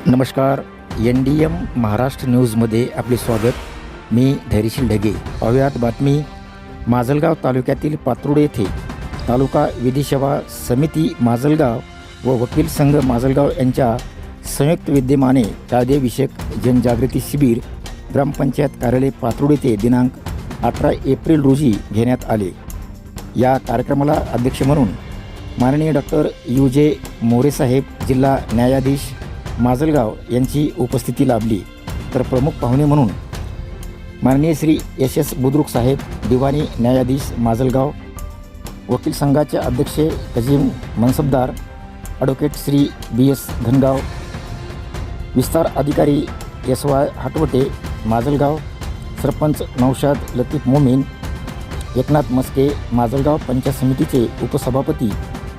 नमस्कार. NDM महाराष्ट्र न्यूजमध्ये आपले स्वागत. मी धैर्यशील ढगे. पाहुयात बातमी. माजलगाव तालुक्यातील पात्रोडे येथे तालुका विधी सेवा समिती माजलगाव व वकील संघ माजलगाव यांच्या संयुक्त विद्यमाने कायदेविषयक जनजागृती शिबिर ग्रामपंचायत कार्यालय पात्रोडे येथे दिनांक 18 एप्रिल रोजी घेण्यात आले. या कार्यक्रमाला अध्यक्ष म्हणून माननीय डॉक्टर UJ मोरे साहेब, जिल्हा न्यायाधीश माजलगाव यांची उपस्थिती लाभली. तर प्रमुख पाहुणे म्हणून माननीय श्री SS बुद्रुक साहेब, दिवाणी न्यायाधीश माजलगाव, वकील संघाचे अध्यक्ष कजीम मनसबदार, ॲडव्होकेट श्री BS धनगाव, विस्तार अधिकारी SY हाटवटे माजलगाव, सरपंच नौशाद लतीफ मोमीन, एकनाथ मस्के, माजलगाव पंचायत समितीचे उपसभापती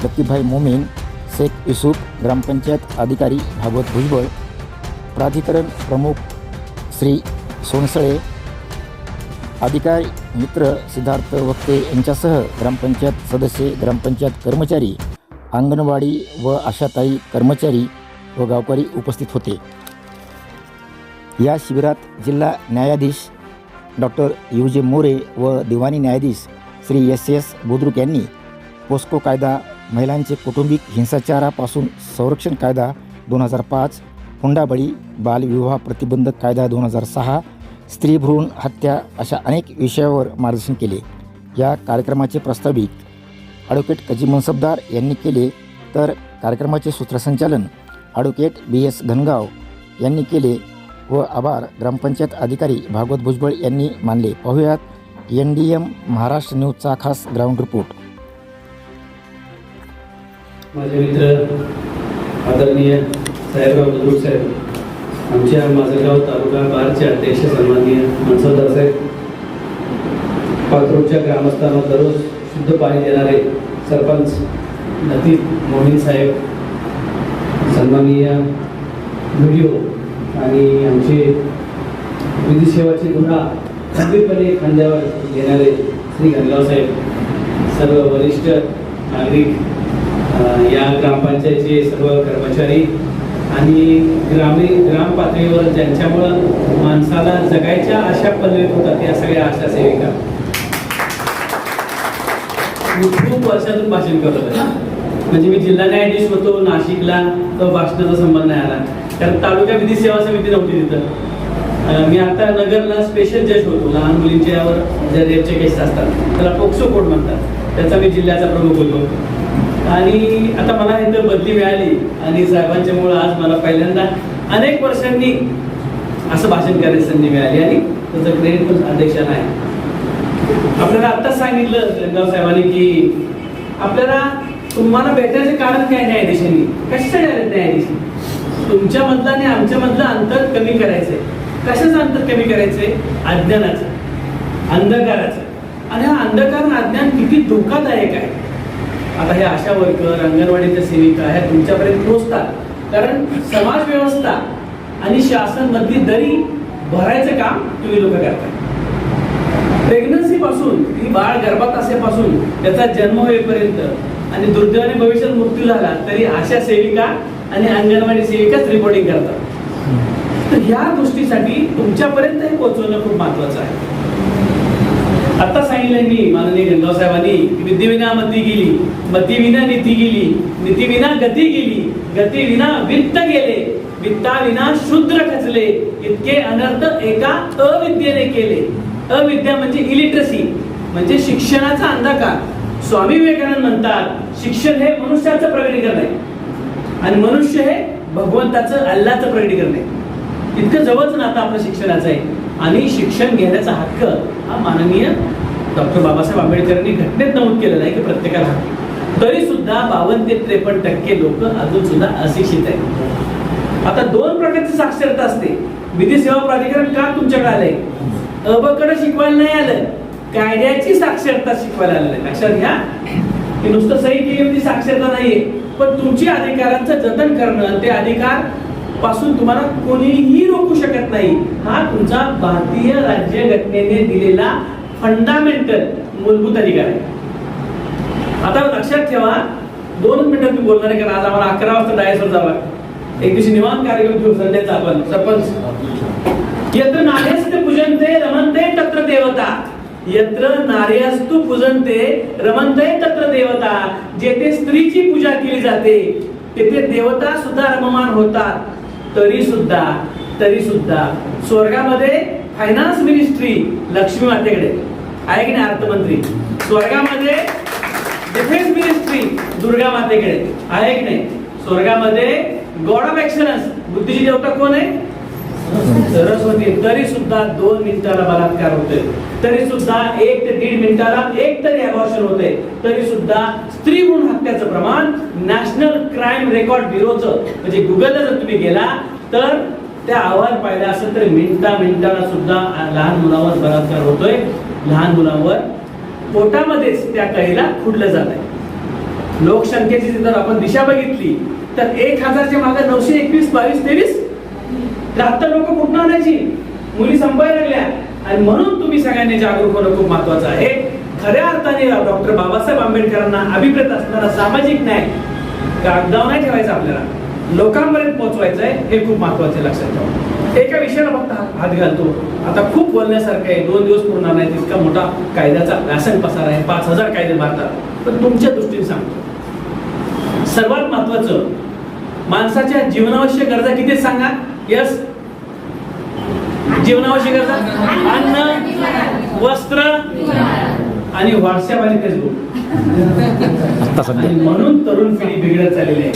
लतीफभाई मोमीन, शेख युसूफ, ग्रामपंचायत अधिकारी भागवत भुजबळ, प्राधिकरण प्रमुख श्री सोनसळे, अधिकारी मित्र सिद्धार्थ वक्ते यांच्यासह ग्रामपंचायत सदस्य, ग्रामपंचायत कर्मचारी, अंगणवाडी व आशाताई कर्मचारी व गावकरी उपस्थित होते. या शिबिरात जिल्हा न्यायाधीश डॉक्टर UJ मोरे व दिवाणी न्यायाधीश श्री SS बुद्रुक यांनी पोस्को कायदा, महिलांचे कौटुंबिक हिंसाचारापासून संरक्षण कायदा 2005, हुंडाबळी, बालविवाह प्रतिबंधक कायदा 2006, स्त्री भ्रूण हत्या अशा अनेक विषयावर मार्गदर्शन केले. या कार्यक्रमाचे प्रास्ताविक ॲडव्होकेट कजीम मनसबदार यांनी केले, तर कार्यक्रमाचे सूत्रसंचालन ॲडव्होकेट BS धनगाव यांनी केले व आभार ग्रामपंचायत अधिकारी भागवत भुजबळ यांनी मानले. पाहुयात NDM महाराष्ट्र न्यूजचा खास ग्राउंड रिपोर्ट. माझे मित्र आदरणीय साहेबराव बुद्रुक साहेब, आमच्या माजलगाव तालुका बारचे अध्यक्ष सन्माननीय मनसबदार साहेब, पात्रोडच्या ग्रामस्थांना दररोज शुद्ध पाणी देणारे सरपंच लतीफ मोमीन साहेब, सन्माननीय व्हिडिओ आणि आमचे विधी सेवाचे धुरा खंबीरपणे खांद्यावर घेणारे श्री धनगाव साहेब, सर्व वरिष्ठ नागरिक, या ग्रामपंचायतीचे सर्व कर्मचारी आणि ग्राम पातळीवर ज्यांच्यामुळं माणसाला जगायच्या आशा पल्लवित होतात या सगळ्या आशा सेविका, मी खूप वर्षातून भाषण करत होतो. म्हणजे मी जिल्हा न्यायाधीश होतो नाशिकला, तो भाषणाचा संबंध नाही आला कारण तालुका विधी सेवा समिती नव्हती तिथं. मी आता नगरला स्पेशल जज होतो. लहान मुलींच्यावर ज्या रेपचे केसेस असतात त्याला पोक्सो कोड म्हणतात, त्याचा मी जिल्ह्याचा प्रमुख होतो. आणि आता मला इथं बदली मिळाली आणि साहेबांच्यामुळं आज मला पहिल्यांदा अनेक वर्षांनी असं भाषण करायची संधी मिळाली आणि त्याचं क्रेडिट पण अध्यक्षांना आहे. आपल्याला आत्ताच सांगितलं धनगाव साहेबांनी की आपल्याला तुम्हाला भेटायचं कारण काय, न्यायाधीशांनी कशासाठी आले न्यायाधीश, तुमच्यामधलं आणि आमच्यामधलं अंतर कमी करायचंय. कशाचं अंतर कमी करायचंय? अज्ञानाचं, अंधकाराचं. आणि हा अंधकार आणि अज्ञान किती धोकादायक आहे. आता हे आशा वर्कर, अंगणवाडीच्या सेविका ह्या तुमच्यापर्यंत पोहोचतात कारण समाज व्यवस्था आणि शासन मधली दरी भरायचं काम तुम्ही लोक करता. प्रेग्नन्सी पासून, ती बाळ गर्भात असेपासून त्याचा जन्म होईपर्यंत आणि दुर्दैवाने भविष्यात मृत्यू झाला तरी आशा सेविका आणि अंगणवाडी सेविकाच रिपोर्टिंग करतात. तर ह्या गोष्टीसाठी तुमच्यापर्यंत हे पोहोचवणं खूप महत्वाचं आहे. आता सांगितलंय मी माननीय धनगाव साहेबांनी, विद्येविना मती गेली, मतीविना नीती गेली, नीतीविना गती गेली, गतीविना वित्त गेले, वित्ताविना शूद्र खचले, इतके अनर्थ एका अविद्येने केले. अविद्या म्हणजे इलिटरसी, म्हणजे शिक्षणाचा अंधकार. स्वामी विवेकानंद म्हणतात शिक्षण हे मनुष्याचं प्रगटीकरण आहे आणि मनुष्य हे भगवंताचं, अल्लाचं प्रगटीकरण आहे. इतकं जवळच नातं आपलं शिक्षणाचं आहे. आणि शिक्षण घेण्याचा हक्क हा माननीय डॉक्टर बाबासाहेब आंबेडकरांनी घटनेत नमूद केलेला आहे की प्रत्येकाला हक्क. तरी सुद्धा 52 ते 53% लोक अजून सुद्धा अशिक्षित आहेत. आता 2 प्रकारची साक्षरता असते. विधी सेवा प्राधिकरण का तुमच्याकडे आलंय? अबकडे शिकवायला नाही आलं, कायद्याची साक्षरता शिकवायला आलेलं आहे. लक्षात घ्या, की नुसतं सही केली साक्षरता नाहीये, पण तुमची अधिकारांचं जतन करणं, ते अधिकार पासून तुम्हाला कोणीही रोखू शकत नाही. हा तुमचा भारतीय राज्यघटनेने दिलेला फंडामेंटल मूलभूत अधिकार आहे. आता लक्षात ठेवा, 2 मिनिटात मी बोलणार आहे कारण आज आम्हाला 11 वाजता डायसवर जावं लागतं. एक दिवशी निवांत कार्यक्रम घेऊ संध्याचा आपण सरपंच. यत्र नार्यस्तु पूजन्ते रमन्ते तत्र देवता. यत्र नार्यस्तु पूजन्ते रमन्ते तत्र देवता. जेथे स्त्रीची पूजा केली जाते तेथे देवता सुद्धा रममान होतात. तरी सुद्धा स्वर्गामध्ये फायनान्स मिनिस्ट्री लक्ष्मी मातेकडे आहे की नाही, अर्थमंत्री. स्वर्गामध्ये डिफेन्स मिनिस्ट्री दुर्गा मातेकडे आहे की नाही. स्वर्गामध्ये गॉड ऑफ एक्सलन्स बुद्धीची देवता कोण आहे, सरस्वती. तरी सुद्धा 2 मिनिटाला बलात्कार होतोय, तरी सुद्धा 1 ते 1.5 मिनिटाला एक तरी अबॉर्शन होते, तरी सुद्धा स्त्री भ्रूण हत्याचं प्रमाण नॅशनल क्राईम रेकॉर्ड ब्युरोचं म्हणजे गुगलला जर तुम्ही गेला तर त्या अहवाल पाहिला असेल तर मिनिटाला सुद्धा लहान मुलावर बलात्कार होतोय. लहान मुलांवर पोटामध्येच त्या कळीला खुडलं जात आहे. लोकसंख्येची जर आपण दिशा बघितली तर 1000च्या मागे 921, 22, 23 आता लोक कुठं आणायची, मुली संपायला लागल्या. आणि म्हणून तुम्ही सगळ्यांनी जागरूक होणं खूप महत्वाचं आहे. खऱ्या अर्थाने डॉक्टर बाबासाहेब आंबेडकरांना अभिप्रेत असणारा सामाजिक न्याय कागदावर नाही ठेवायचा, आपल्याला लोकांपर्यंत पोहोचवायचं आहे. हे खूप महत्वाचे लक्षात ठेवा. एका विषयाला फक्त हात घालतो. आता खूप बोलण्यासारखं आहे, 2 दिवस पूर्ण नाही, इतका मोठा कायद्याचा व्यासन पसार आहे, 5000 कायदे भारतात. पण तुमच्या दृष्टीने सांगतो, सर्वात महत्वाचं माणसाच्या जीवनावश्यक गरजा किती सांगा. यस, जीवनावश्यक गरजा अन्न, वस्त्र आणि व्हॉट्सअप आणि फेसबुक. आणि म्हणून तरुण पिढी बिघडत चाललेली आहे.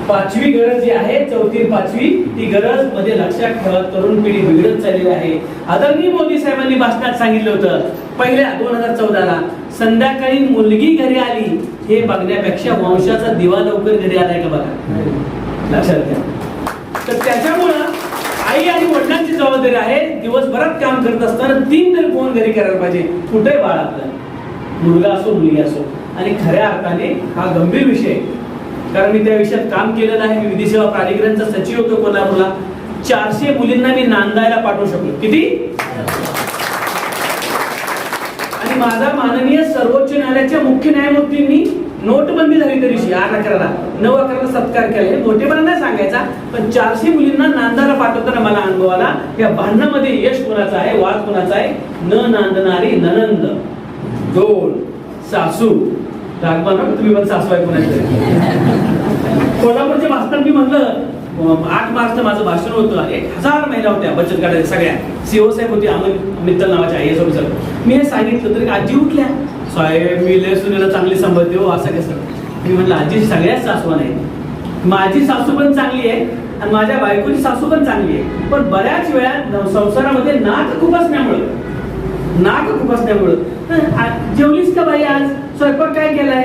5वी गरज जी आहे, 4थी 5वी ती गरज मध्ये लक्षात ठेवा, तरुण पिढी बिघडत चाललेली आहे. आदरणीय मोदी साहेबांनी भाषणात सांगितलं होतं पहिल्या 2014ला, संध्याकाळी मुलगी घरी आली हे बघण्यापेक्षा वंशाचा दिवा लवकर घरी आलाय का बघा, लक्षात घ्या. तर त्याच्यामुळं आई आणि वडिलांची जबाबदारी आहे. दिवसभरात काम करत असताना 3 तरी फोन घरी करायला पाहिजे. कुठे बाळ आपलं, मुलगा असो मुलगी असो. आणि खऱ्या अर्थाने हा गंभीर विषय, कारण मी त्या विषयात काम केलेलं आहे. मी विधी सेवा प्राधिकरणचा सचिव होतो कोल्हापूरला. 400 मुलींना मी नांदायला पाठवू शकलो. किती? आणि माझा माननीय सर्वोच्च न्यायालयाच्या मुख्य न्यायमूर्तींनी नोटबंदी झाली तरी 8/11ला 9/11ला सत्कार केला. हे मोठेपणा नाही सांगायचा, पण 400 मुलींना नांदायला पाठवताना मला अनुभव आला. या भांडणामध्ये यश कोणाचं आहे, वाद कोणाचा आहे. न नांदणारी ननंद, 2 सासू. रागवान तुम्ही पण सासू आहे कोणाचे. कोल्हापूरच्या भाषणात मी म्हणलं 8 मार्चला माझं भाषण होतं. 1000 महिला होत्या बचत गटाच्या सगळ्या. सीओ साहेब होती, मित्तल नावाच्या IAS ऑफिसर. मी हे सांगितलं तरी आजी उठल्या, साहेब मी लय सुनेला चांगली संबंध हो असं कसं. मी म्हणलं आजी सगळ्याच सासू नाही, माझी सासू पण चांगली आहे आणि माझ्या बायकोची सासू पण चांगली आहे. पण बऱ्याच वेळा संसारामध्ये नाक खुपसण्यामुळं जेवलीस का बाई, आज स्वयंपाक काय केलाय,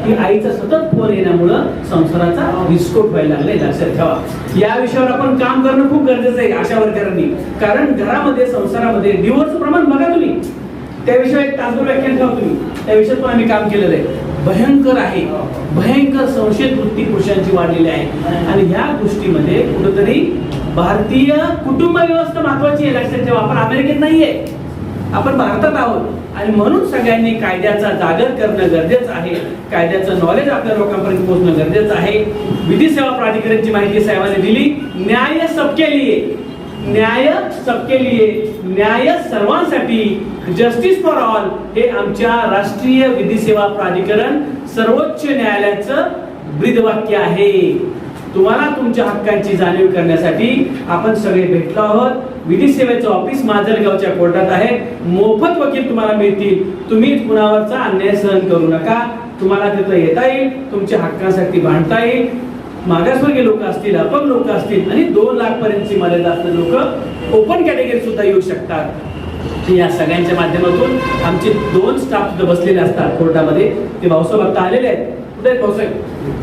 ही आईचा सतत फोन येण्यामुळं संसाराचा विस्फोट व्हायला लागलाय. लक्षात ठेवा, या विषयावर आपण काम करणं खूप गरजेचं आहे आशा वर्करांनी. कारण घरामध्ये संसारामध्ये डिवोर्सचं प्रमाण बघा तुम्ही, त्या विषयावर एक तासभर व्याख्यान ठेवा तुम्ही, त्या विषयात पण आम्ही काम केलेलं आहे. भयंकर आहे, भयंकर संशयित वृत्ती पुरुषांची वाढलेली आहे. आणि ह्या गोष्टीमध्ये कुठेतरी भारतीय कुटुंब व्यवस्था महत्वाची आहे. लक्षात ठेवा, आपण अमेरिकेत नाहीये, आपण भारतात आहोत. आणि म्हणून सगळ्यांनी कायद्याचा जागर करणं गरजेचं आहे. कायद्याचं नॉलेज आपल्या लोकांपर्यंत पोहोचणं गरजेचं आहे. विधी सेवा प्राधिकरणची माहिती साहेबांनी दिली. न्याय सबके लिए, न्याय सबके लिए, न्याय सर्वांसाठी, जस्टिस फॉर ऑल हे आमच्या राष्ट्रीय विधी सेवा प्राधिकरण सर्वोच्च न्यायालयाचं ब्रीदवाक्य आहे. तुम्हाला तुमच्या हक्कांची जाणीव करण्यासाठी आपण सगळे भेटलो आहोत. विधी सेवेचं ऑफिस माजलगावच्या कोर्टात आहे. मोफत वकील तुम्हाला मिळतील. तुम्ही कुणावरचा अन्याय सहन करू नका. तुम्हाला तिथं येता येईल, तुमच्या हक्कांसाठी भांडता येईल. मागासवर्गीय लोक असतील, अपंग लोक असतील आणि 2 लाख पर्यंतची मर्यादा असलेले लोक ओपन कॅटेगरी सुद्धा येऊ शकतात. या सगळ्यांच्या माध्यमातून आमचे 2 स्टाफ तिथं बसलेले असतात कोर्टामध्ये. ते भाऊसाहेब आता आलेले आहेत. कुठे आहेत भाऊसाहेब?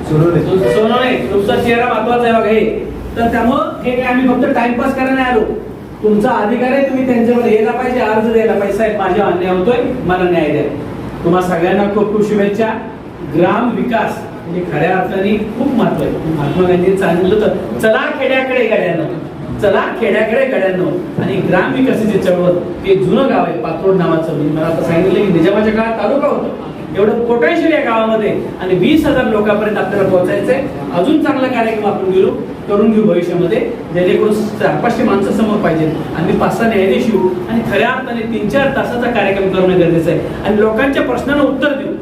सोनवणे. तुमचा चेहरा महत्वाचा आहे बघा हे. तर त्यामुळं हे काय आम्ही फक्त टाइमपास करायला आलो. तुमचा अधिकार आहे, तुम्ही त्यांच्याकडे यायला पाहिजे, अर्ज द्यायला पाहिजे. साहेब माझ्या अन्याय होतोय, मला न्याय द्या. तुम्हा सगळ्यांना खूप खूप शुभेच्छा. ग्राम विकास म्हणजे खऱ्या अर्थाने खूप महत्व आहे. महात्मा गांधी सांगितलं होतं, चला खेड्याकडे गाड्यांनो, चला खेड्याकडे गाड्यांनो. आणि ग्राम विकासाची चळवळ हे जुनं गाव आहे पात्रोड नावाचं. मला आता सांगितलं की निजामाच्या काळात तालुका होतं, एवढं पोटेन्शियल या गावामध्ये आणि 20,000 लोकांपर्यंत आपल्याला पोहोचायचं आहे. अजून चांगला कार्यक्रम आपण करून घेऊ भविष्यामध्ये, जेणेकरून 400-500 माणसं समोर पाहिजेत आणि 5-6 न्यायाधीश येऊ आणि खऱ्या अर्थाने 3-4 तासाचा कार्यक्रम करणं गरजेचं आहे आणि लोकांच्या प्रश्नांना उत्तर देऊ,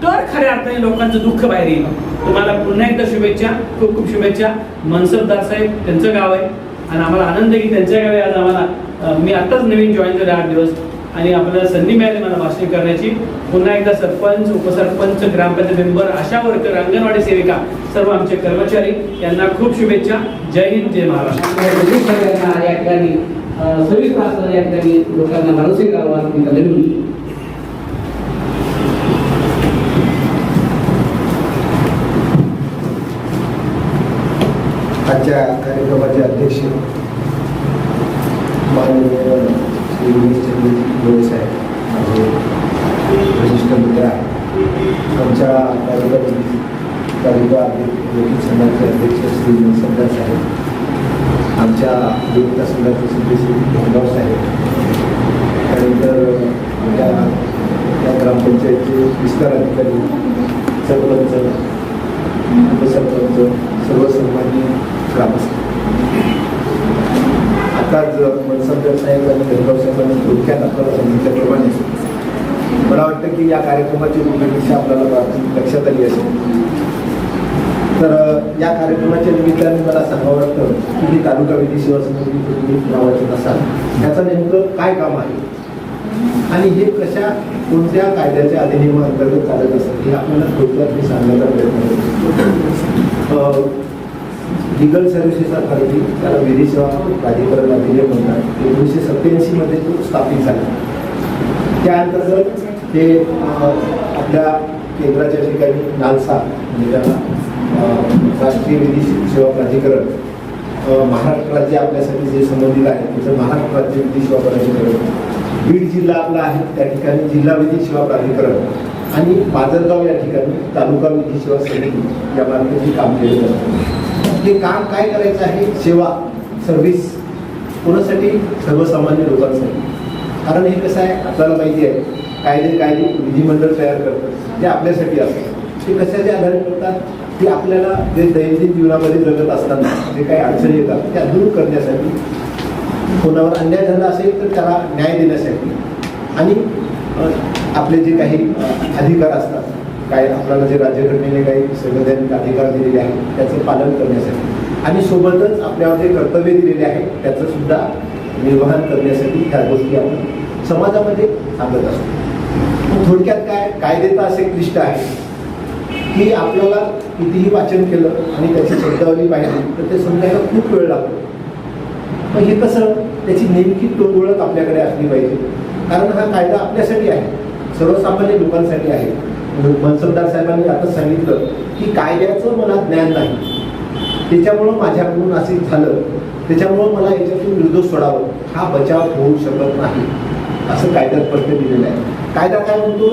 तर खऱ्या अर्थाने लोकांचं दुःख बाहेर येईल. तुम्हाला पुन्हा एकदा शुभेच्छा, खूप खूप शुभेच्छा. मनसबदार साहेब त्यांचं गाव आहे आणि आम्हाला आनंद आहे की त्यांच्या गावी आज आम्हाला मी आत्ताच नवीन जॉईन झाले 8 दिवस आणि आपल्याला संधी मिळाली मला भाषण करण्याची. पुन्हा एकदा सरपंच, उपसरपंच, ग्रामपंचायत मेंबर, आशा वर्कर, अंगणवाडी सेविका, सर्व आमचे कर्मचारी यांना खूप शुभेच्छा. जय हिंद, जय महाराष्ट्र. सगळ्यांना या ठिकाणी सविस्तर असणाऱ्या या ठिकाणी लोकांना मानसिक गावात निघालेली आजच्या कार्यक्रमाचे अध्यक्ष माननीय श्री उमेशचंद्रजी गोळे साहेब, माझे वरिष्ठ मित्र आहे. आमच्या तालुका वकील संघाचे अध्यक्ष श्री मनसबदार साहेब, आमच्या देवता संघाचे सदस्य श्री भोंगाव साहेब, त्यानंतर या ग्रामपंचायतचे विस्तार अधिकारी, सरपंच, उपसरपंच, सर्व सन्माननीय ग्रामस्थ. आताच मनसबदार साहेब आणि भोंगाव साहेबांनी थोडक्यात आपल्याला सांगितल्याप्रमाणे मला वाटतं की या कार्यक्रमाची रूपरेषा आपल्याला लक्षात आली असेल. तर या कार्यक्रमाच्या निमित्ताने मला सांगावं वाटतं की ही तालुका विधी सेवा समिती तुम्ही नावाची असाल, त्याचं नेमकं काय काम आहे आणि हे कोणत्या कायद्याच्या अधिनियमाअंतर्गत चालत असतं हे आपल्याला थोडक्यात मी सांगण्याचा प्रयत्न करतो. लिगल सर्व्हिसेस अथॉरिटी, त्याला विधी सेवा प्राधिकरण अधिनियम म्हणतात, 1987 मध्ये तो स्थापित झाला. त्या अंतर्गत ते आपल्या केंद्राच्या ठिकाणी नालसा म्हणजे त्याला राष्ट्रीय विधी सेवा प्राधिकरण, महाराष्ट्र राज्य आपल्यासाठी जे संबंधित आहे त्याचं महाराष्ट्र राज्य विधी सेवा प्राधिकरण, बीड जिल्हा आपला आहे त्या ठिकाणी जिल्हा विधी सेवा प्राधिकरण आणि माजलगाव या ठिकाणी तालुका विधी सेवा समिती या मार्फत काम केलं जातं. हे काम काय करायचं आहे? सेवा, सर्व्हिस कोणासाठी? सर्वसामान्य लोकांसाठी. कारण हे कसं आहे आपल्याला माहिती आहे, कायदे विधिमंडळ तयार करतात ते आपल्यासाठी असतात. ते कशाच्या आधारे करतात? की आपल्याला जे दैनंदिन जीवनामध्ये जगत असताना जे काही अडचणी येतात त्या दूर करण्यासाठी, कोणावर अन्याय झाला असेल तर त्याला न्याय देण्यासाठी आणि आपले जे काही अधिकार असतात, काय आपल्याला जे राज्यघटनेने काही संवैधानिक अधिकार दिलेले आहेत त्याचं पालन करण्यासाठी आणि सोबतच आपल्यावर जे कर्तव्य दिलेले आहे त्याचं सुद्धा निर्वहन करण्यासाठी ह्या गोष्टी आपण समाजामध्ये सांगत असतो. थोडक्यात काय, कायदे तर असे क्लिष्ट आहे की आपल्याला कितीही वाचन केलं आणि त्याची शब्दावली पाहिली तर ते समजायला खूप वेळ लागतो. पण हे कसं, त्याची नेमकी तोडओळख आपल्याकडे असली पाहिजे. कारण हा कायदा आपल्यासाठी आहे, सर्वसामान्य लोकांसाठी आहे. मनसबदार साहेबांनी आता सांगितलं की कायद्याचं मला ज्ञान नाही, त्याच्यामुळं माझ्याकडून असे झालं, त्याच्यामुळं मला याच्यातून निर्दोष सोडावं, हा बचाव होऊ शकत नाही असं कायद्यात स्पष्ट दिलेलं आहे. कायदा काय म्हणतो?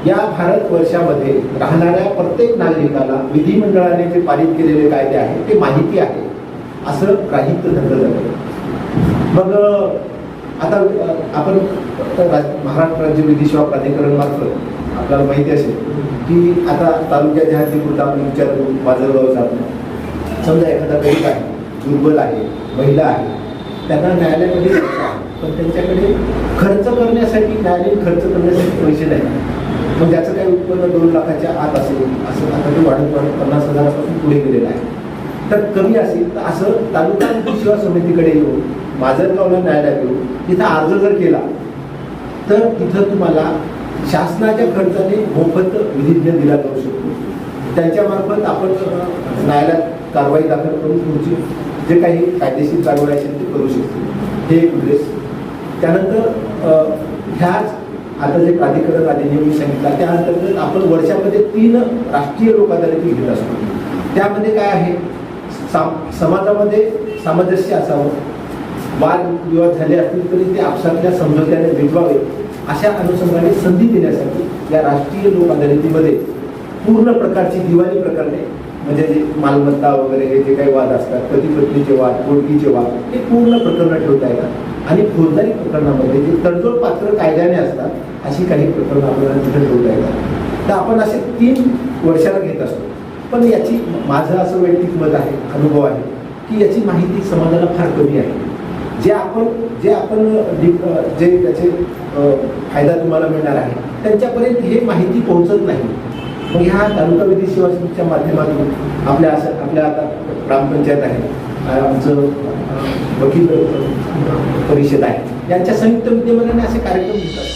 या भारतवर्षामध्ये राहणाऱ्या प्रत्येक नागरिकाला विधिमंडळाने जे पारित केलेले कायदे आहेत ते माहिती आहे असं गृहीत धरलं जातं. मग आता आपण महाराष्ट्र राज्य विधी सेवा प्राधिकरण मार्फत आपल्याला माहिती असेल की आता तालुक्याच्या हद्दीपुरता आपण विचार करू, माजलगाव जातो. समजा एखादा गरीब आहे, दुर्बल आहे, महिला आहे, त्यांना न्यायालयामध्ये जायचं आहे पण त्यांच्याकडे खर्च करण्यासाठी, न्यायालयीन खर्च करण्यासाठी पैसे नाही. मग ज्याचं काही उत्पन्न 2 लाखाच्या आत असेल, असं आता ते वाढत 50,000पासून पुढे गेलेलं आहे. तर कमी असेल तर असं तालुका विधी सेवा समितीकडे येऊन, माजलगावला न्यायालयात येऊन तिथं अर्ज जर केला तर तिथं तुम्हाला शासनाच्या खर्चाने मोफत विधिज्ञ दिला जाऊ शकतो. त्यांच्यामार्फत आपण न्यायालयात कारवाई दाखल करून पुढची जे काही कायदेशीर कारवाई असेल ते करू शकतो. हे एक उद्देश. त्यानंतर ह्याच आता जे प्राधिकरण अधिनियम मी सांगितला त्या अंतर्गत आपण वर्षामध्ये 3 राष्ट्रीय लोक अदालती घेत असतो. त्यामध्ये काय आहे, समाजामध्ये सामंजस्य असावं, वाद विवाद झाले असतील तरी ते आपसातल्या समझोत्याने मिटवावे अशा अनुषंगाने संधी देण्यासाठी या राष्ट्रीय लोक अदालतीमध्ये पूर्ण प्रकारची दिवाणी प्रकरणे म्हणजे जे मालमत्ता वगैरे हे जे काही वाद असतात, पती पत्नीचे वाद, पोटगीचे वाद, हे पूर्ण प्रकरणं ठेवता येतात आणि फौजदारी प्रकरणामध्ये जे तडजोड पात्र कायद्याने असतात अशा अशी काही प्रकरणं आपल्याला तिथे ठेवता येतात. तर आपण असे 3 वर्षाला घेत असतो. पण याची माझं असं वैयक्तिक मत आहे, अनुभव आहे की याची माहिती समाजाला फार कमी आहे. जे आपण जे त्याचे फायदा तुम्हाला मिळणार आहे त्यांच्यापर्यंत हे माहिती पोहोचत नाही. मग ह्या तालुका विधी सेवा समितीच्या माध्यमातून आपल्या आता ग्रामपंचायत आहे, आमचं वकील परिषद आहे, यांच्या संयुक्त विद्यमानाने असे कार्यक्रम घेतात.